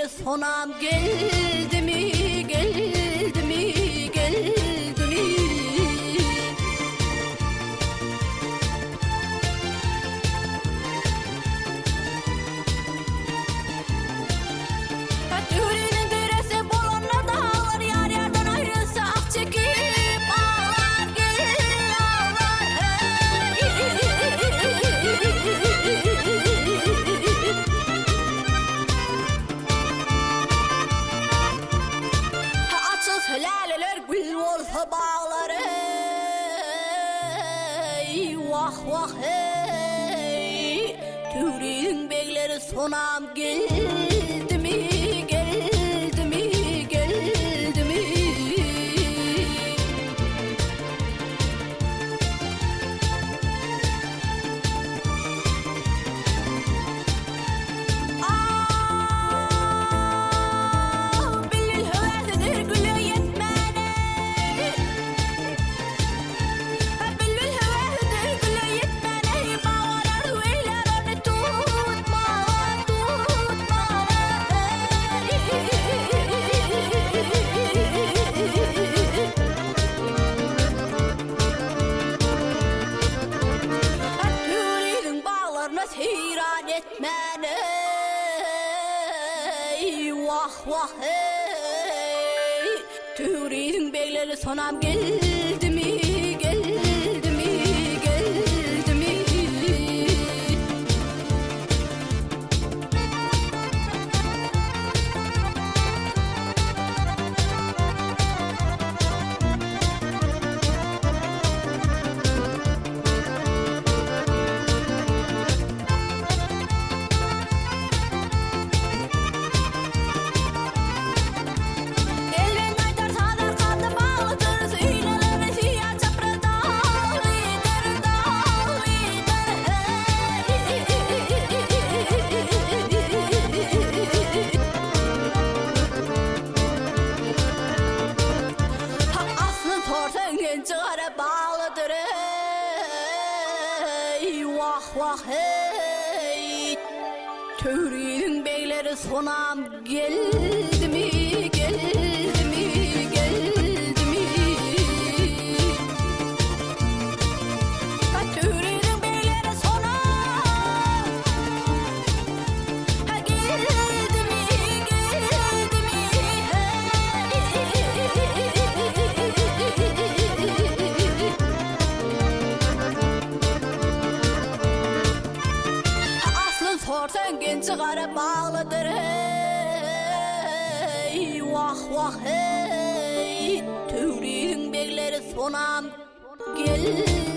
bekleri sonam geldi mi, geldi mi, geldi mi? Türünün düresi bolanlar da ağlar, yar yardan ayrılsa ah çekip ağlar, gel ağlar açılsa laleler gül olsa bağlar vah vah hey. Türünün bekleri sonam geldi mi, geldi mi, geldi mi? Billil hüvesidir gülü yetmene, billil hüvesidir gülü yetmene. Bağlar hüveyler onu tutma, tutma Türünün bağlarına seyran etmene, vah vah hey. Türünün bekleri sonam geldi mi, geldi mi, geldi mi? Elin aytar sadar kandı bağlıdır, süyleleme siyah çapra dağlıdır, dağlıdır hey. Aslın sorsan çıkara bağlıdır hey, vah vah hey. Türünün beyleri sonam geldi mi, geldi mi, geldi mi? Türünün beyleri sonam geldi mi, geldi mi? Aslın sorsan gün çıkarıp bağlıdır hey, vah vah hey. Türünün bekleri sonam geldi